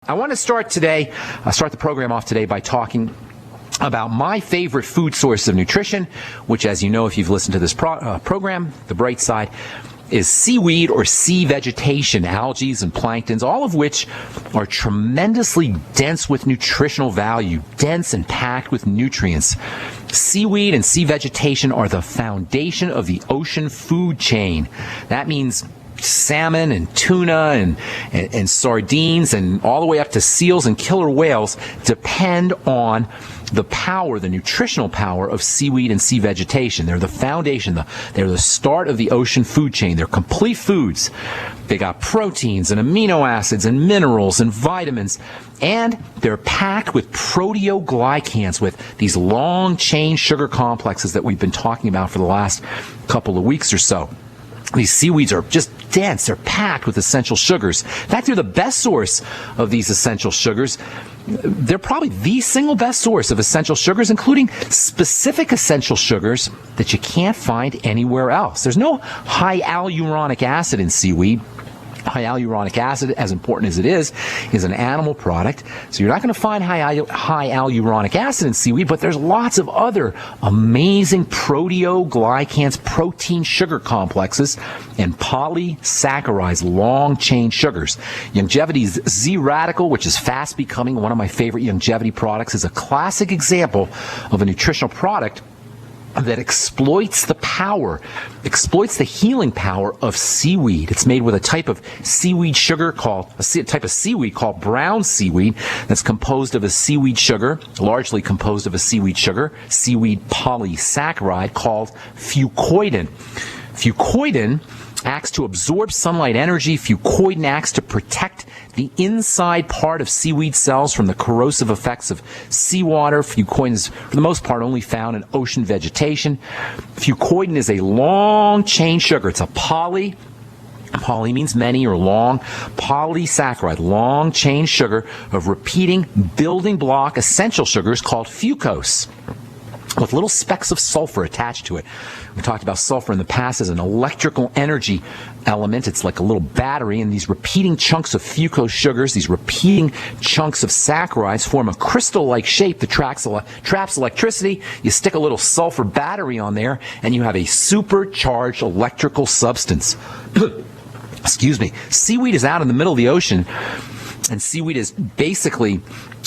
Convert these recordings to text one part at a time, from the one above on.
I want to start the program off today by talking about my favorite food source of nutrition, which, as you know, if you've listened to this program, The Bright Side, is seaweed or sea vegetation, algae and planktons, all of which are tremendously dense with nutritional value, dense and packed with nutrients. Seaweed and sea vegetation are the foundation of the ocean food chain. That means salmon and tuna and sardines and all the way up to seals and killer whales depend on the power, the nutritional power of seaweed and sea vegetation. They're the foundation. They're the start of the ocean food chain. They're complete foods. They got proteins and amino acids and minerals and vitamins, and they're packed with proteoglycans, with these long chain sugar complexes that we've been talking about for the last couple of weeks or so. These seaweeds are just dense. They're packed with essential sugars. In fact, they're the best source of these essential sugars. They're probably the single best source of essential sugars, including specific essential sugars that you can't find anywhere else. There's no high hyaluronic acid in seaweed. High hyaluronic acid, as important as it is an animal product. So you're not going to find high hyaluronic acid in seaweed, but there's lots of other amazing proteoglycans, protein sugar complexes, and polysaccharides, long-chain sugars. Longevity's Z-Radical, which is fast becoming one of my favorite longevity products, is a classic example of a nutritional product that exploits the healing power of seaweed. It's made with a type of seaweed sugar called brown seaweed that's composed of a seaweed sugar, largely composed of a seaweed sugar, seaweed polysaccharide called fucoidan. Fucoidan acts to absorb sunlight energy. Fucoidan acts to protect the inside part of seaweed cells from the corrosive effects of seawater. Fucoidan is, for the most part, only found in ocean vegetation. Fucoidan is a long-chain sugar. It's a poly means many or long, polysaccharide, long-chain sugar of repeating building block essential sugars called fucose, with little specks of sulfur attached to it. We talked about sulfur in the past as an electrical energy element. It's like a little battery, and these repeating chunks of fucose sugars, these repeating chunks of saccharides, form a crystal-like shape that traps electricity. You stick a little sulfur battery on there, and you have a supercharged electrical substance. Excuse me. Seaweed is out in the middle of the ocean, and seaweed is basically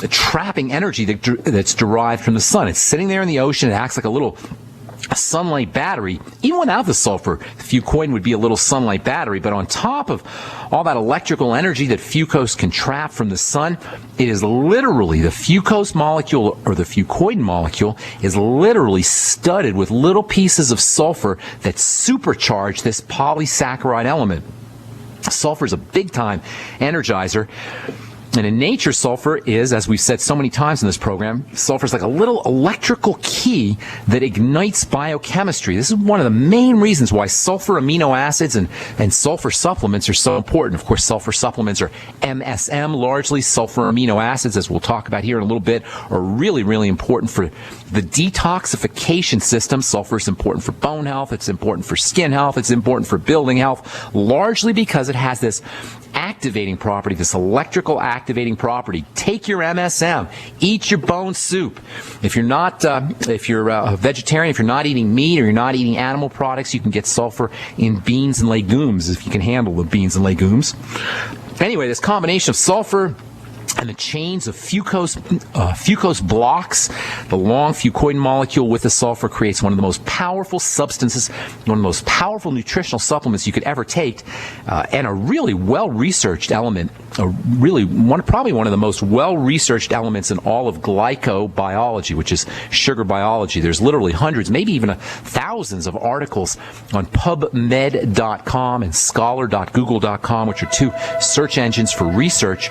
trapping energy that's derived from the sun. It's sitting there in the ocean. It acts like a little sunlight battery. Even without the sulfur, fucoidan would be a little sunlight battery. But on top of all that electrical energy that fucose can trap from the sun, it is literally the fucose molecule, or the fucoidan molecule, is literally studded with little pieces of sulfur that supercharge this polysaccharide element. Sulfur is a big-time energizer. And in nature, sulfur is, as we've said so many times in this program, sulfur is like a little electrical key that ignites biochemistry. This is one of the main reasons why sulfur amino acids and sulfur supplements are so important. Of course, sulfur supplements are MSM, largely. Sulfur amino acids, as we'll talk about here in a little bit, are really, really important for the detoxification system. Sulfur is important for bone health. It's important for skin health. It's important for building health, largely because it has this activating property, this electrical activating property. Take your MSM, eat your bone soup. If you're a vegetarian, if you're not eating meat or you're not eating animal products, you can get sulfur in beans and legumes if you can handle the beans and legumes. Anyway, this combination of sulfur and the chains of fucose blocks, the long fucoidan molecule with the sulfur, creates one of the most powerful substances, one of the most powerful nutritional supplements you could ever take, and a really well-researched element, probably one of the most well-researched elements in all of glycobiology, which is sugar biology. There's literally hundreds, maybe even thousands of articles on PubMed.com and Scholar.google.com, which are two search engines for research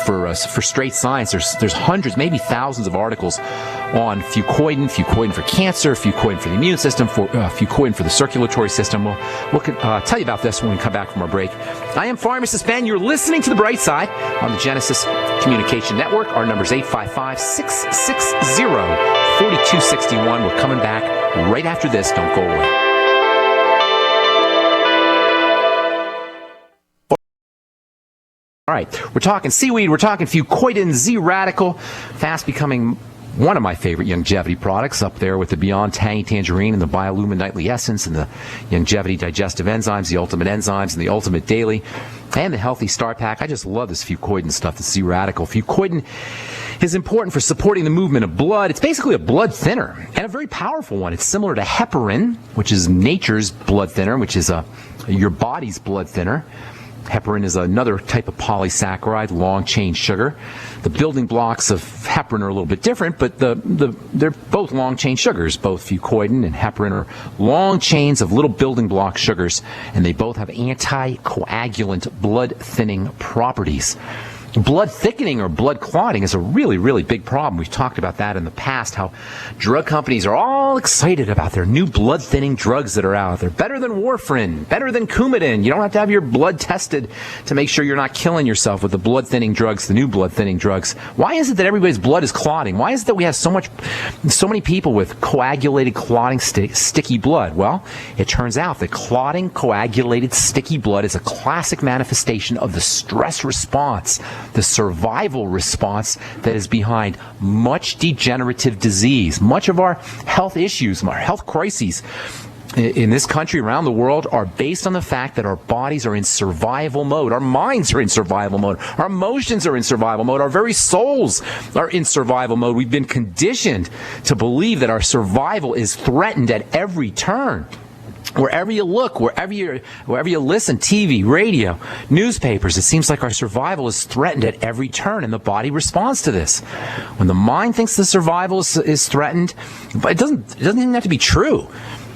for straight science. There's hundreds, maybe thousands of articles on fucoidan for cancer, fucoidan for the immune system, fucoidan for the circulatory system. We'll tell you about this when we come back from our break. I am Pharmacist Ben. You're listening to The Bright Side on the Genesis Communication Network. Our number is 855-660-4261. We're coming back right after this. Don't go away. right, we're talking seaweed, we're talking fucoidan, Z-radical, fast becoming one of my favorite longevity products, up there with the Beyond Tangy Tangerine and the Biolumin Nightly Essence and the longevity digestive enzymes, the Ultimate Enzymes and the Ultimate Daily, and the Healthy Start Pack. I just love this fucoidan stuff, the Z-radical. Fucoidan is important for supporting the movement of blood. It's basically a blood thinner, and a very powerful one. It's similar to heparin, which is nature's blood thinner, which is your body's blood thinner. Heparin is another type of polysaccharide, long-chain sugar. The building blocks of heparin are a little bit different, but they're both long-chain sugars. Both fucoidan and heparin are long chains of little building block sugars, and they both have anticoagulant blood-thinning properties. Blood thickening or blood clotting is a really, really big problem. We've talked about that in the past, how drug companies are all excited about their new blood-thinning drugs that are out there. Better than warfarin, better than Coumadin. You don't have to have your blood tested to make sure you're not killing yourself with the blood-thinning drugs, the new blood-thinning drugs. Why is it that everybody's blood is clotting? Why is it that we have so many people with coagulated, clotting, sticky blood? Well, it turns out that clotting, coagulated, sticky blood is a classic manifestation of the stress response, the survival response that is behind much degenerative disease. Much of our health issues, our health crises in this country, around the world, are based on the fact that our bodies are in survival mode. Our minds are in survival mode. Our emotions are in survival mode. Our very souls are in survival mode. We've been conditioned to believe that our survival is threatened at every turn. Wherever you look, wherever you listen, TV, radio, newspapers, it seems like our survival is threatened at every turn, and the body responds to this. When the mind thinks the survival is threatened, but it doesn't even have to be true.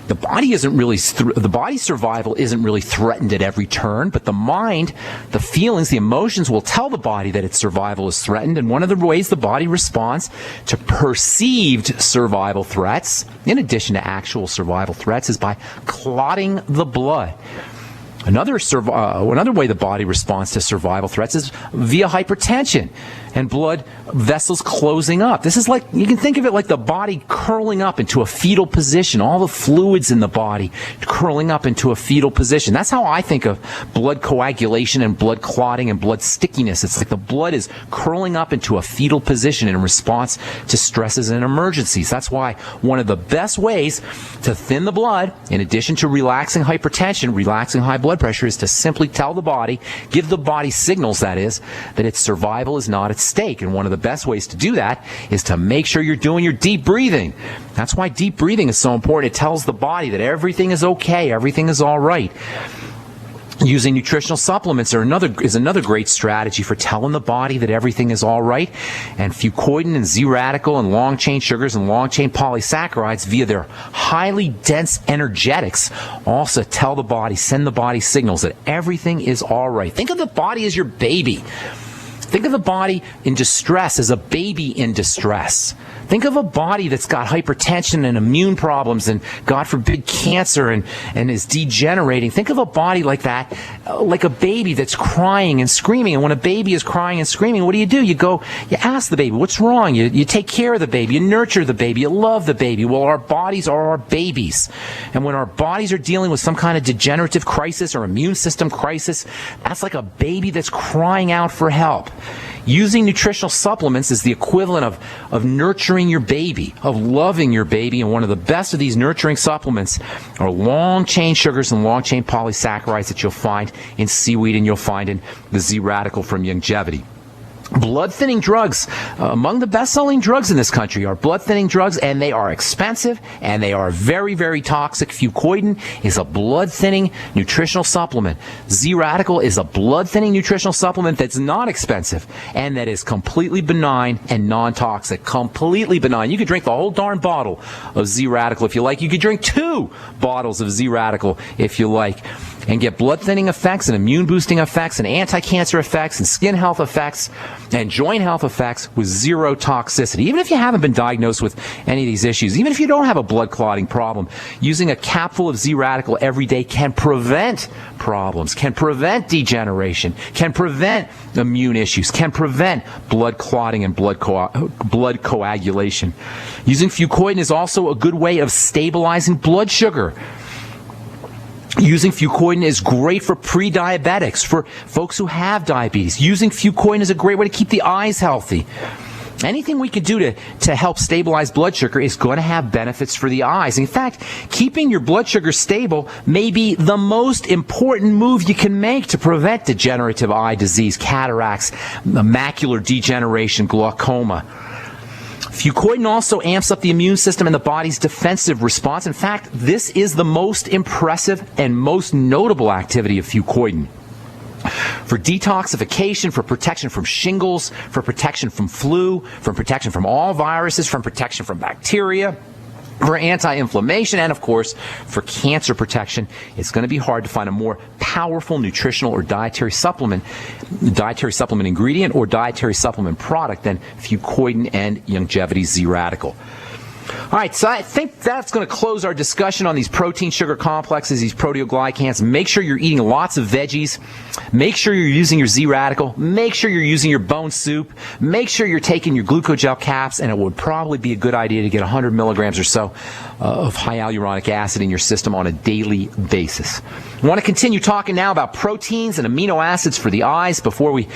The body's survival isn't really threatened at every turn, but the mind, the feelings, the emotions will tell the body that its survival is threatened. And one of the ways the body responds to perceived survival threats, in addition to actual survival threats, is by clotting the blood. Another way the body responds to survival threats is via hypertension and blood vessels closing up. This is like, you can think of it like the body curling up into a fetal position, all the fluids in the body curling up into a fetal position. That's how I think of blood coagulation and blood clotting and blood stickiness. It's like the blood is curling up into a fetal position in response to stresses and emergencies. That's why one of the best ways to thin the blood, in addition to relaxing hypertension, relaxing high blood pressure, is to simply tell the body, give the body signals, that is, that its survival is not at stake. And one of the best ways to do that is to make sure you're doing your deep breathing. That's why deep breathing is so important. It tells the body that everything is okay, everything is all right. Using nutritional supplements is another great strategy for telling the body that everything is all right. And fucoidan and Z-radical and long-chain sugars and long-chain polysaccharides, via their highly dense energetics, also tell the body, send the body signals that everything is all right. Think of the body as your baby. Think of the body in distress as a baby in distress. Think of a body that's got hypertension and immune problems and, God forbid, cancer and is degenerating. Think of a body like that, like a baby that's crying and screaming. And when a baby is crying and screaming, what do? You ask the baby, what's wrong? You take care of the baby, you nurture the baby, you love the baby. Well, our bodies are our babies. And when our bodies are dealing with some kind of degenerative crisis or immune system crisis, that's like a baby that's crying out for help. Using nutritional supplements is the equivalent of nurturing your baby, of loving your baby, and one of the best of these nurturing supplements are long-chain sugars and long-chain polysaccharides that you'll find in seaweed and you'll find in the Z-radical from Longevity. Blood-thinning drugs. Among the best-selling drugs in this country are blood-thinning drugs, and they are expensive, and they are very, very toxic. Fucoidan is a blood-thinning nutritional supplement. Z-radical is a blood-thinning nutritional supplement that's not expensive, and that is completely benign and non-toxic. Completely benign. You could drink the whole darn bottle of Z-radical if you like. You could drink 2 bottles of Z-radical if you like, and get blood-thinning effects and immune-boosting effects and anti-cancer effects and skin health effects and joint health effects with zero toxicity. Even if you haven't been diagnosed with any of these issues, even if you don't have a blood clotting problem, using a capful of Z-radical every day can prevent problems, can prevent degeneration, can prevent immune issues, can prevent blood clotting and blood coagulation. Using fucoidan is also a good way of stabilizing blood sugar. Using fucoidan is great for pre-diabetics, for folks who have diabetes. Using fucoidan is a great way to keep the eyes healthy. Anything we could do to help stabilize blood sugar is going to have benefits for the eyes. In fact, keeping your blood sugar stable may be the most important move you can make to prevent degenerative eye disease, cataracts, macular degeneration, glaucoma. Fucoidan also amps up the immune system and the body's defensive response. In fact, this is the most impressive and most notable activity of fucoidan. For detoxification, for protection from shingles, for protection from flu, for protection from all viruses, from protection from bacteria, for anti-inflammation, and of course, for cancer protection. It's going to be hard to find a more powerful nutritional or dietary supplement ingredient or dietary supplement product than fucoidan and Youngevity Z-Radical. All right, so I think that's going to close our discussion on these protein sugar complexes, these proteoglycans. Make sure you're eating lots of veggies. Make sure you're using your Z-Radical. Make sure you're using your bone soup. Make sure you're taking your glucogel caps, and it would probably be a good idea to get 100 milligrams or so of high hyaluronic acid in your system on a daily basis. I want to continue talking now about proteins and amino acids for the eyes. Before we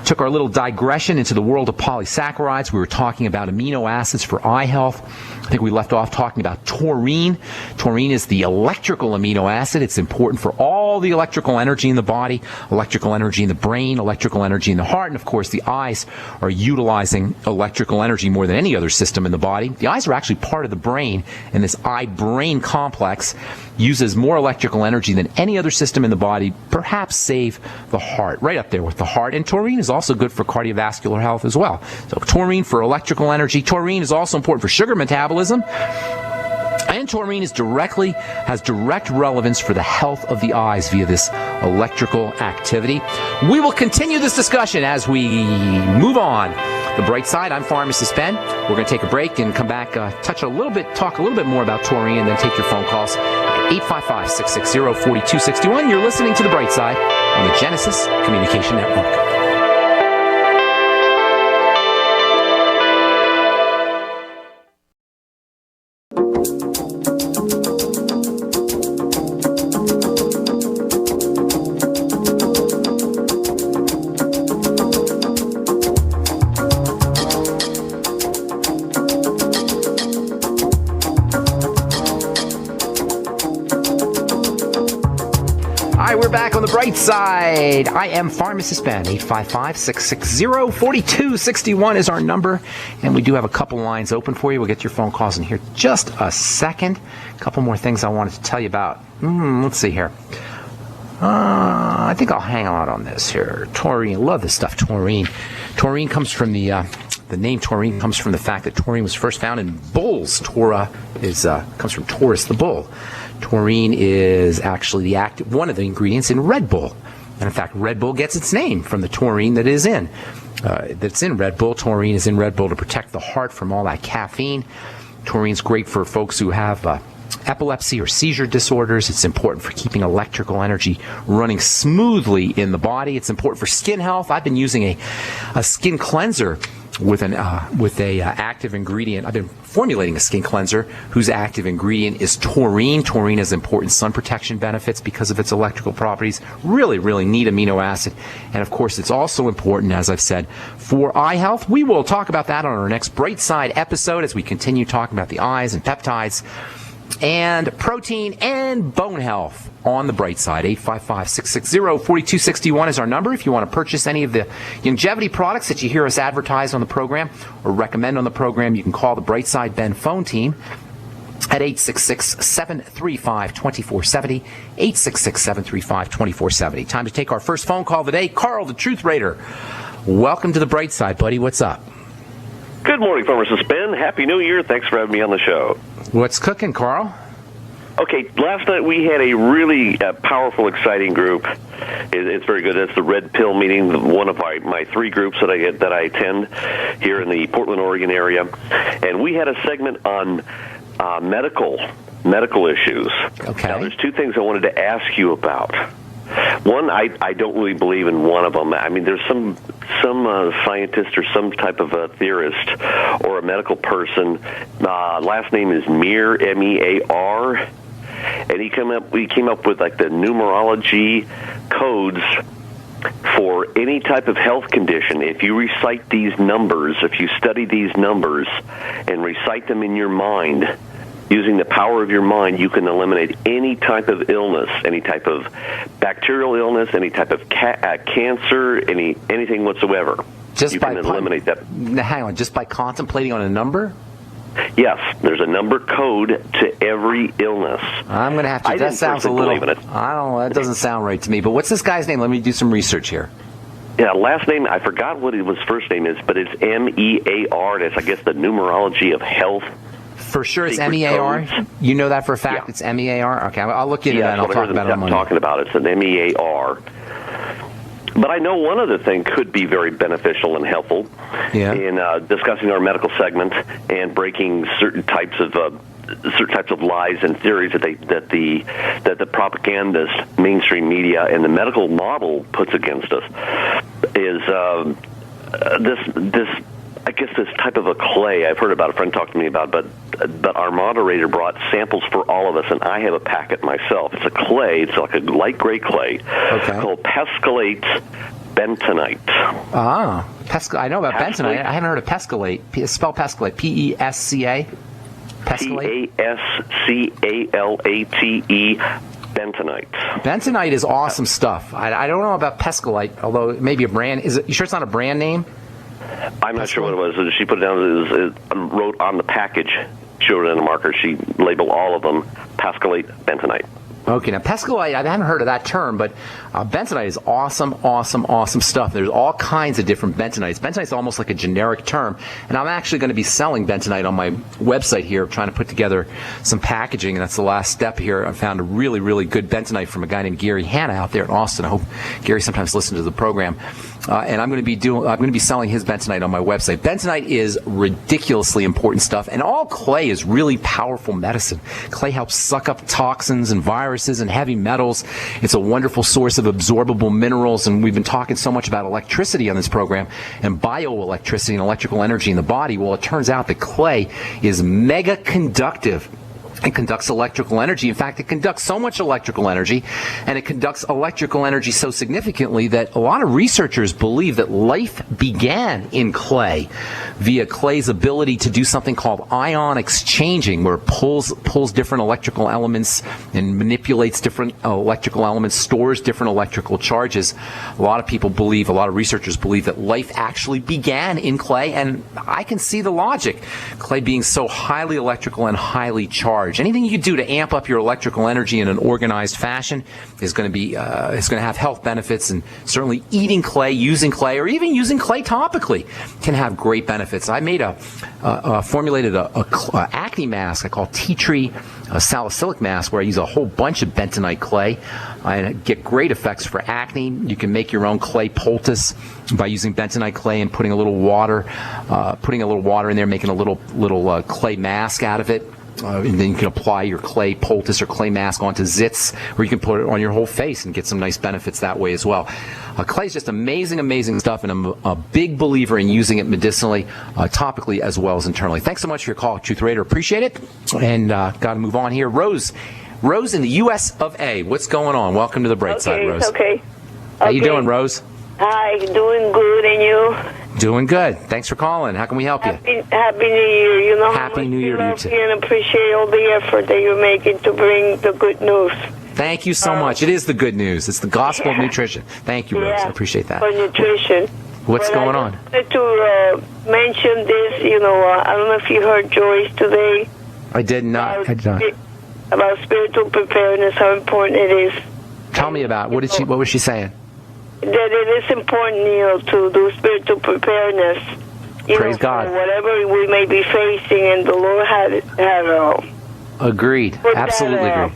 took our little digression into the world of polysaccharides, we were talking about amino acids for eye health. I think we left off talking about taurine. Taurine is the electrical amino acid. It's important for all the electrical energy in the body, electrical energy in the brain, electrical energy in the heart, and of course the eyes are utilizing electrical energy more than any other system in the body. The eyes are actually part of the brain, and this eye-brain complex uses more electrical energy than any other system in the body, perhaps save the heart, right up there with the heart. And taurine is also good for cardiovascular health as well. So taurine for electrical energy. Taurine is also important for sugar metabolism. And taurine has direct relevance for the health of the eyes via this electrical activity. We will continue this discussion as we move on. The bright side, I'm Pharmacist Ben. We're going to take a break and come back, talk a little bit more about taurine, and then take your phone calls at 855-660-4261. You're listening to The Bright Side on the Genesis Communication Network. Bright side. I am Pharmacist Ben. 855-660-4261 is our number, and we do have a couple lines open for you. We'll get your phone calls in here just a second. A couple more things I wanted to tell you about. Let's see here. I think I'll hang on this here. Taurine. Love this stuff, taurine. Taurine comes from the name taurine comes from the fact that taurine was first found in bulls. Taura comes from Taurus the bull. Taurine is actually one of the ingredients in Red Bull. And in fact, Red Bull gets its name from the taurine that's in Red Bull. Taurine is in Red Bull to protect the heart from all that caffeine. Taurine's great for folks who have epilepsy or seizure disorders. It's important for keeping electrical energy running smoothly in the body. It's important for skin health. I've been using a skin cleanser with a active ingredient. I've been formulating a skin cleanser whose active ingredient is taurine. Taurine has important sun protection benefits because of its electrical properties. Really, really neat amino acid. And of course, it's also important, as I've said, for eye health. We will talk about that on our next Bright Side episode as we continue talking about the eyes and peptides and protein and bone health on the Bright Side. 855-660-4261 is our number. If you want to purchase any of the Youngevity products that you hear us advertise on the program or recommend on the program, you can call the Bright Side Ben phone team at 866-735-2470, 866-735-2470. Time to take our first phone call of the day. Carl, the Truth Raider. Welcome to the Bright Side, buddy. What's up? Good morning, Pharmacist Ben. Happy New Year. Thanks for having me on the show. What's cooking, Carl? Okay, last night we had a really powerful, exciting group. It's very good. It's the Red Pill meeting, one of my three groups that I attend here in the Portland, Oregon area. And we had a segment on medical issues. Okay. Now, there's two things I wanted to ask you about. One, I don't really believe in one of them. I mean, there's some scientist or some type of a theorist or a medical person. Last name is Mear, M-E-A-R, and we came up with like the numerology codes for any type of health condition. If you recite these numbers, if you study these numbers and recite them in your mind, using the power of your mind, you can eliminate any type of illness, any type of bacterial illness, any type of cancer, anything whatsoever. You can eliminate that. Hang on, just by contemplating on a number? Yes, there's a number code to every illness. I'm going to have to. That sounds a little. I don't know. That doesn't sound right to me. But what's this guy's name? Let me do some research here. Yeah, last name, I forgot what his first name is, but it's MEAR. That's, I guess, the numerology of health. For sure, it's MEAR. You know that for a fact. Yeah. It's MEAR. Okay, I'll look into that and I'll talk about it on Monday. Talking about it's an MEAR. But I know one other thing could be very beneficial and helpful in discussing our medical segment and breaking certain types of lies and theories that the propagandist, mainstream media, and the medical model puts against us. Is this I guess this type of a clay I've heard about, a friend talked to me about, but our moderator brought samples for all of us, and I have a packet myself. It's a clay. It's like a light gray clay called pescalate bentonite. Ah, I know about bentonite. I haven't heard of pescalate. Spell pescalate. Pesca? Pescalate? Pascalate. Bentonite. Bentonite is awesome stuff. I don't know about pescalate, although it may be a brand. You sure it's not a brand name? I'm not sure what it was. She put it down, wrote on the package, showed it in a marker. She labeled all of them Pascalate bentonite. Okay, now pescalite, I haven't heard of that term, but bentonite is awesome stuff. There's all kinds of different bentonites. Bentonite's almost like a generic term, and I'm actually going to be selling bentonite on my website here, trying to put together some packaging, and that's the last step here. I found a really, really good bentonite from a guy named Gary Hanna out there in Austin. I hope Gary sometimes listens to the program. And I'm going to be selling his bentonite on my website. Bentonite is ridiculously important stuff, and all clay is really powerful medicine. Clay helps suck up toxins and viruses and heavy metals. It's a wonderful source of absorbable minerals, and we've been talking so much about electricity on this program and bioelectricity and electrical energy in the body. Well, it turns out that clay is mega conductive. It conducts electrical energy. In fact, it conducts so much electrical energy, and it conducts electrical energy so significantly that a lot of researchers believe that life began in clay via clay's ability to do something called ion exchanging, where it pulls different electrical elements and manipulates different electrical elements, stores different electrical charges. A lot of researchers believe that life actually began in clay, and I can see the logic. Clay being so highly electrical and highly charged. Anything you do to amp up your electrical energy in an organized fashion is going to have health benefits, and certainly eating clay, using clay, or even using clay topically can have great benefits. I formulated a acne mask I call tea tree salicylic mask, where I use a whole bunch of bentonite clay and get great effects for acne. You can make your own clay poultice by using bentonite clay and putting a little water in there, making a little clay mask out of it. And then you can apply your clay poultice or clay mask onto zits, or you can put it on your whole face and get some nice benefits that way as well. Clay is just amazing stuff, and I'm a big believer in using it medicinally, topically, as well as internally. Thanks so much for your call, Truth Raider. Appreciate it. And got to move on here. Rose in the U.S. of A. What's going on? Welcome to the bright side, Rose. Okay. How you doing, Rose? Hi, doing good, and you? Doing good. Thanks for calling. How can we help you? Happy New Year. You know Happy how much New Year love to you too. and appreciate all the effort that you're making to bring the good news. Thank you so much. It is the good news. It's the gospel of nutrition. Thank you, Rose. I appreciate that. For nutrition. What's going on? I wanted to mention this. I don't know if you heard Joyce today. I did not. About spiritual preparedness, how important it is. Tell me about it. What was she saying? That it is important, to do spiritual preparedness. Praise God. For whatever we may be facing, and the Lord had agreed. Absolutely agree.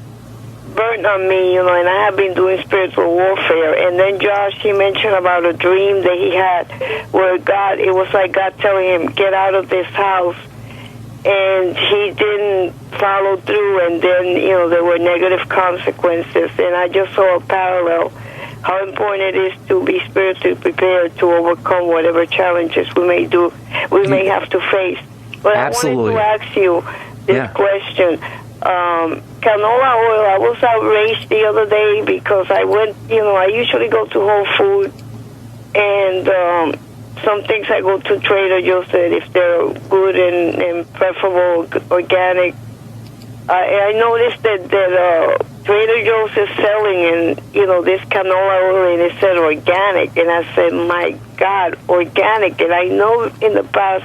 Burnt on me, and I have been doing spiritual warfare. And then Josh, he mentioned about a dream that he had where it was like God telling him, get out of this house. And he didn't follow through, and then, there were negative consequences. And I just saw a parallel. How important it is to be spiritually prepared to overcome whatever challenges we may have to face. But Absolutely. I wanted to ask you this question. canola oil. I was outraged the other day because I went, I usually go to Whole Foods, and some things I go to Trader Joe's that if they're good and preferable organic. I noticed that Trader Joe's is selling, this canola oil, and it said organic, and I said, my God, organic, and I know in the past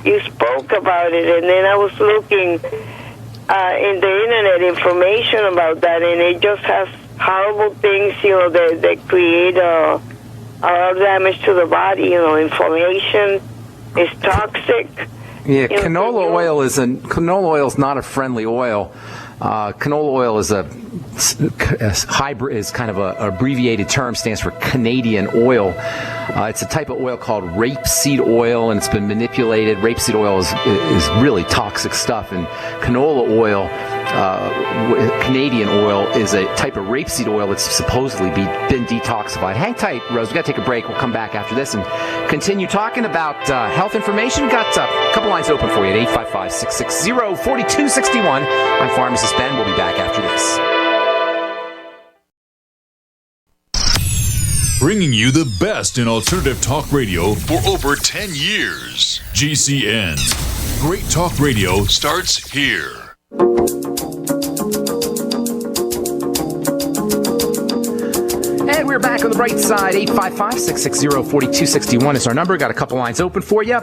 you spoke about it, and then I was looking in the internet information about that, and it just has horrible things, that create a lot of damage to the body, inflammation. It's toxic. Yeah, canola oil is not a friendly oil. Canola oil is a hybrid, is kind of a abbreviated term, stands for Canadian oil. It's a type of oil called rapeseed oil, and it's been manipulated. Rapeseed oil is really toxic stuff, and canola oil, Canadian oil, is a type of rapeseed oil that's supposedly been detoxified. Hang tight, Rose. We've got to take a break. We'll come back after this and continue talking about health information. Got a couple lines open for you at 855-660-4261. I'm Pharmacist Ben. We'll be back after this. Bringing you the best in alternative talk radio for over 10 years. GCN. Great talk radio starts here. And we're back on the bright side. 855-660-4261 is our number. Got a couple lines open for you.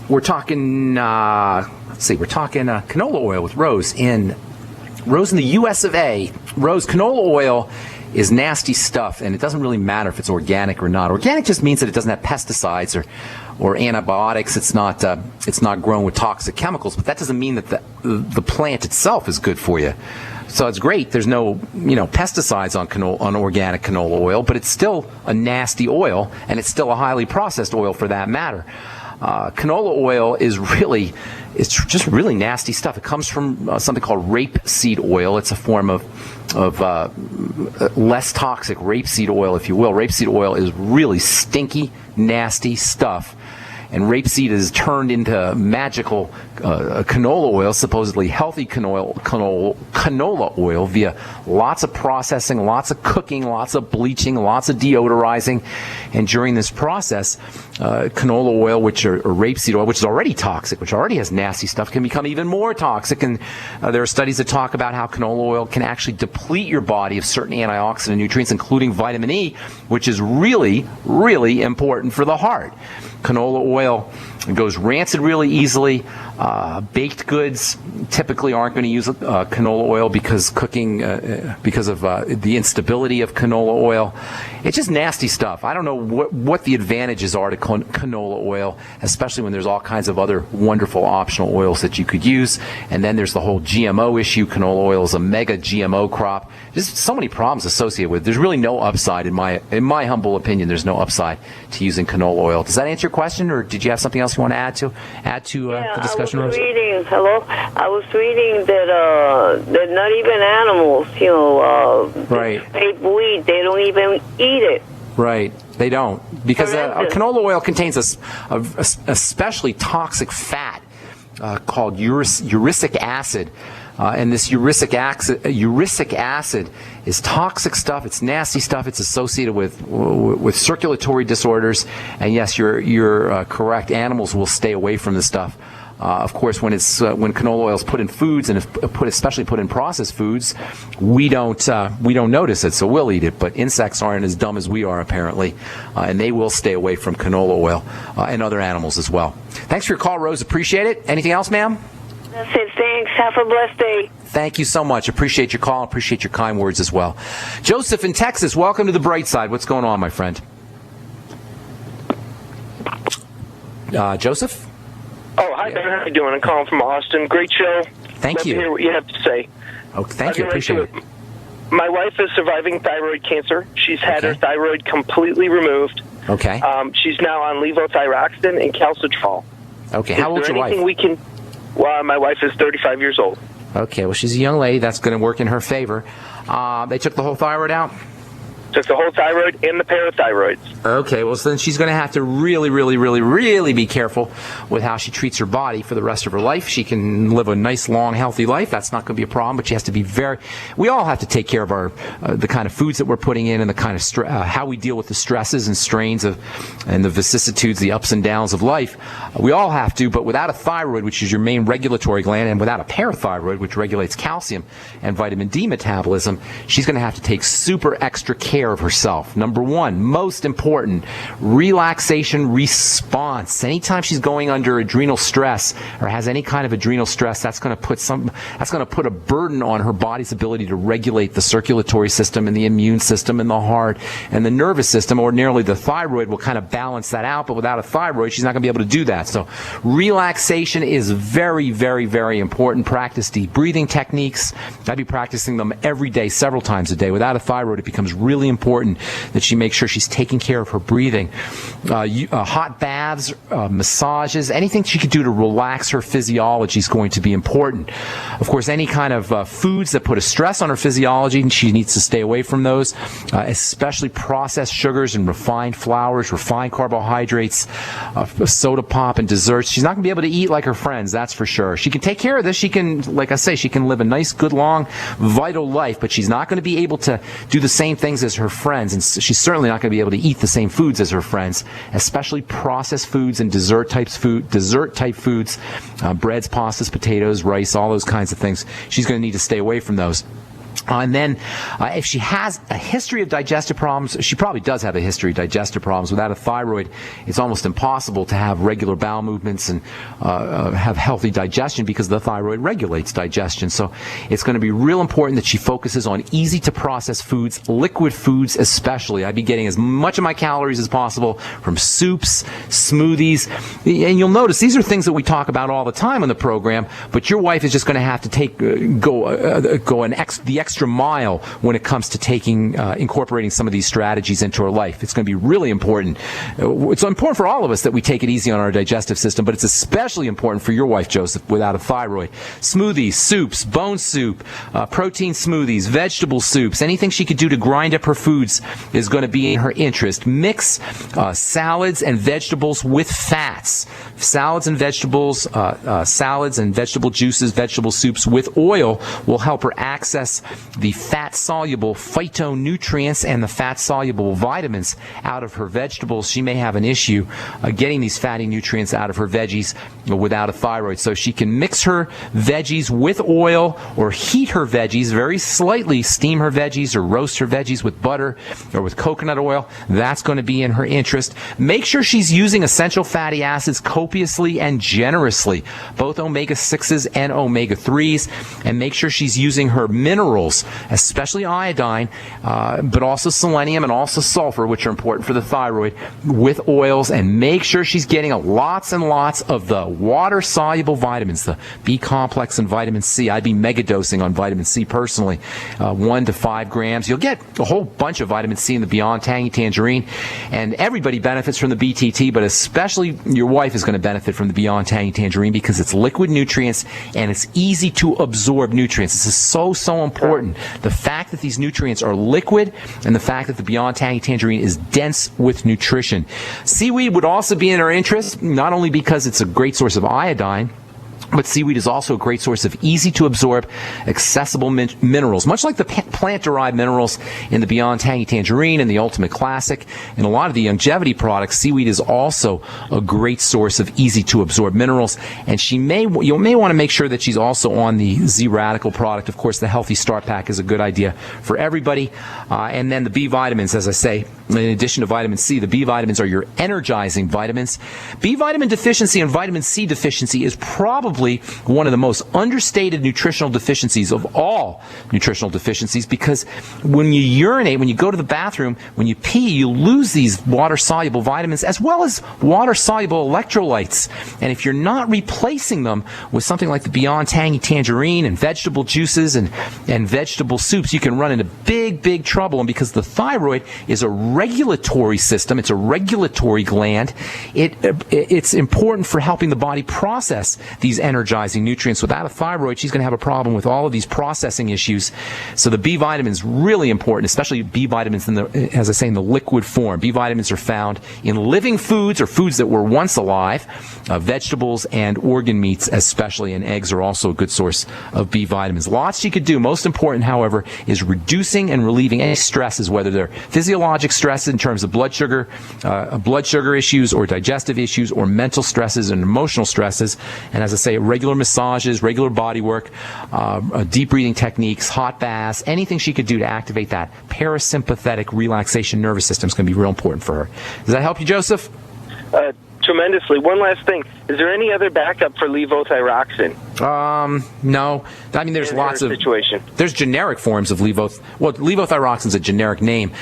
We're talking, canola oil with Rose in the US of A. Rose, canola oil is nasty stuff, and it doesn't really matter if it's organic or not. Organic just means that it doesn't have pesticides or antibiotics. It's not grown with toxic chemicals, but that doesn't mean that the plant itself is good for you. So it's great. There's no pesticides on organic canola oil, but it's still a nasty oil, and it's still a highly processed oil for that matter. Canola oil it's just really nasty stuff. It comes from something called rapeseed oil. It's a form of less toxic rapeseed oil, if you will. Rapeseed oil is really stinky, nasty stuff. And rapeseed is turned into magical canola oil, supposedly healthy canola oil, via lots of processing, lots of cooking, lots of bleaching, lots of deodorizing. And during this process, canola oil, or rapeseed oil, which is already toxic, which already has nasty stuff, can become even more toxic. And there are studies that talk about how canola oil can actually deplete your body of certain antioxidant nutrients, including vitamin E, which is really, really important for the heart. Canola oil goes rancid really easily. Baked goods typically aren't going to use canola oil because of the instability of canola oil. It's just nasty stuff. I don't know what the advantages are to canola oil, especially when there's all kinds of other wonderful optional oils that you could use. And then there's the whole GMO issue. Canola oil is a mega GMO crop. There's so many problems associated with it. There's really no upside, in my humble opinion. There's no upside to using canola oil. Does that answer your question, or did you have something else you want to add to the discussion, Rose? I was reading that not even animals, right, they weed, they don't even eat it. Right, they don't, because canola oil contains a especially toxic fat called uric acid. And this uric acid is toxic stuff. It's nasty stuff. It's associated with circulatory disorders. And yes, you're correct. Animals will stay away from this stuff. Of course, when canola oil is put in foods, and especially put in processed foods, we don't notice it, so we'll eat it. But insects aren't as dumb as we are, apparently, and they will stay away from canola oil and other animals as well. Thanks for your call, Rose. Appreciate it. Anything else, ma'am? That's it. Thanks. Have a blessed day. Thank you so much. Appreciate your call. Appreciate your kind words as well. Joseph in Texas, welcome to the bright side. What's going on, my friend? Joseph? Oh, hi, Ben. How you doing? I'm calling from Austin. Great show. Thank you. Love to hear what you have to say. Oh, thank you. Appreciate it. My wife is surviving thyroid cancer. She's had her thyroid completely removed. Okay. She's now on levothyroxine and calcitrol. Okay. How old is your wife? Well, my wife is 35 years old. Okay. Well, she's a young lady. That's going to work in her favor. They took the whole thyroid out? So it's the whole thyroid and the parathyroids. Okay, well, so then she's going to have to really be careful with how she treats her body for the rest of her life. She can live a nice, long, healthy life. That's not going to be a problem, but she has to be we all have to take care of our the kind of foods that we're putting in and the kind of how we deal with the stresses and strains and the vicissitudes, the ups and downs of life. We all have to, but without a thyroid, which is your main regulatory gland, and without a parathyroid, which regulates calcium and vitamin D metabolism, she's going to have to take super extra care of herself. Number one, most important, relaxation response. Anytime she's going under adrenal stress or has any kind of adrenal stress, that's going to put a burden on her body's ability to regulate the circulatory system and the immune system and the heart and the nervous system. Ordinarily, the thyroid will kind of balance that out, but without a thyroid, she's not going to be able to do that. So relaxation is very important. Practice deep breathing techniques. I'd be practicing them every day, several times a day. Without a thyroid, it becomes really important that she makes sure she's taking care of her breathing. Hot baths, massages, anything she could do to relax her physiology is going to be important. Of course, any kind of foods that put a stress on her physiology, she needs to stay away from those, especially processed sugars and refined flours, refined carbohydrates, soda pop and desserts. She's not going to be able to eat like her friends, that's for sure. She can take care of this. She can, like I say, she can live a nice, good, long, vital life, but she's not going to be able to do the same things as her friends, and she's certainly not going to be able to eat the same foods as her friends, especially processed foods and dessert-type foods, breads, pastas, potatoes, rice, all those kinds of things. She's going to need to stay away from those. And then if she has a history of digestive problems, she probably does have a history of digestive problems. Without a thyroid, it's almost impossible to have regular bowel movements and have healthy digestion because the thyroid regulates digestion. So it's going to be real important that she focuses on easy-to-process foods, liquid foods especially. I'd be getting as much of my calories as possible from soups, smoothies. And you'll notice these are things that we talk about all the time on the program, but your wife is just going to have to go the extra mile when it comes to incorporating some of these strategies into her life. It's going to be really important. It's important for all of us that we take it easy on our digestive system, but it's especially important for your wife, Joseph, without a thyroid. Smoothies, soups, bone soup, protein smoothies, vegetable soups, anything she could do to grind up her foods is going to be in her interest. Mix salads and vegetables with fats. Salads and vegetables, salads and vegetable juices, vegetable soups with oil will help her access the fat-soluble phytonutrients and the fat-soluble vitamins out of her vegetables. She may have an issue getting these fatty nutrients out of her veggies without a thyroid. So she can mix her veggies with oil or heat her veggies very slightly, steam her veggies or roast her veggies with butter or with coconut oil. That's going to be in her interest. Make sure she's using essential fatty acids copiously and generously, both omega-6s and omega-3s, and make sure she's using her minerals, especially iodine, but also selenium and also sulfur, which are important for the thyroid, with oils, and make sure she's getting lots and lots of the water-soluble vitamins, the B complex and vitamin C. I'd be megadosing on vitamin C personally, 1 to 5 grams. You'll get a whole bunch of vitamin C in the Beyond Tangy Tangerine, and everybody benefits from the BTT, but especially your wife is going to benefit from the Beyond Tangy Tangerine because it's liquid nutrients and it's easy to absorb nutrients. This is so important. The fact that these nutrients are liquid and the fact that the Beyond Tangy Tangerine is dense with nutrition. Seaweed would also be in our interest, not only because it's a great source of iodine, but seaweed is also a great source of easy-to-absorb, accessible minerals, much like the plant-derived minerals in the Beyond Tangy Tangerine and the Ultimate Classic. And a lot of the longevity products, seaweed is also a great source of easy-to-absorb minerals. And you may want to make sure that she's also on the Z-Radical product. Of course, the Healthy Start Pack is a good idea for everybody. And then the B vitamins, as I say, in addition to vitamin C, the B vitamins are your energizing vitamins. B vitamin deficiency and vitamin C deficiency is probably one of the most understated nutritional deficiencies of all nutritional deficiencies, because when you urinate, when you go to the bathroom, when you pee, you lose these water-soluble vitamins as well as water-soluble electrolytes. And if you're not replacing them with something like the Beyond Tangy Tangerine and vegetable juices and vegetable soups, you can run into big trouble. And because the thyroid is a regulatory system. It's a regulatory gland. It's important for helping the body process these energizing nutrients. Without a thyroid, she's going to have a problem with all of these processing issues. So the B vitamin is really important, especially B vitamins in as I say, in the liquid form. B vitamins are found in living foods or foods that were once alive, vegetables and organ meats especially, and eggs are also a good source of B vitamins. Lots she could do. Most important, however, is reducing and relieving any stresses, whether they're physiologic stresses in terms of blood sugar issues or digestive issues, or mental stresses and emotional stresses. And as I say, regular massages, regular body work, deep breathing techniques, hot baths, anything she could do to activate that parasympathetic relaxation nervous system is going to be real important for her. Does that help you, Joseph? Tremendously. One last thing. Is there any other backup for levothyroxine? No. I mean, there's lots of... situation. There's generic forms of levothyroxine is a generic name.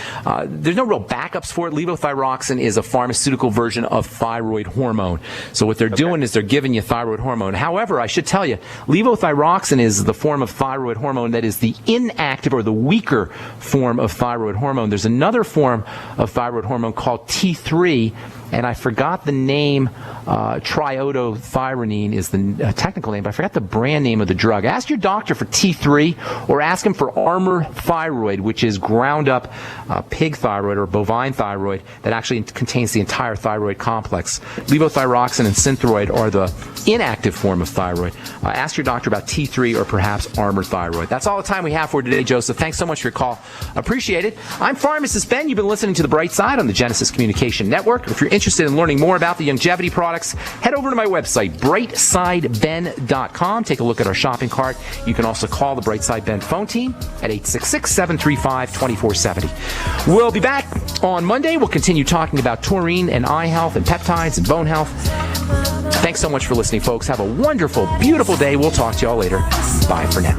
There's no real backups for it. Levothyroxine is a pharmaceutical version of thyroid hormone. So what they're doing is they're giving you thyroid hormone. However, I should tell you, levothyroxine is the form of thyroid hormone that is the inactive or the weaker form of thyroid hormone. There's another form of thyroid hormone called T3, and I forgot the name. Triiodothyronine is the technical name, but I forgot the brand name of the drug. Ask your doctor for T3, or ask him for Armour Thyroid, which is ground up pig thyroid or bovine thyroid that actually contains the entire thyroid complex. Levothyroxine and Synthroid are the inactive form of thyroid. Ask your doctor about T3 or perhaps Armour Thyroid. That's all the time we have for today, Joseph. Thanks so much for your call. Appreciate it. I'm Pharmacist Ben. You've been listening to The Bright Side on the Genesis Communication Network. If you're interested in learning more about the longevity products, head over to my website, brightsideben.com. Take a look at our shopping cart. You can also call the Brightside Ben phone team at 866-735-2470. We'll be back on Monday. We'll continue talking about taurine and eye health and peptides and bone health. Thanks so much for listening, folks. Have a wonderful, beautiful day. We'll talk to y'all later. Bye for now.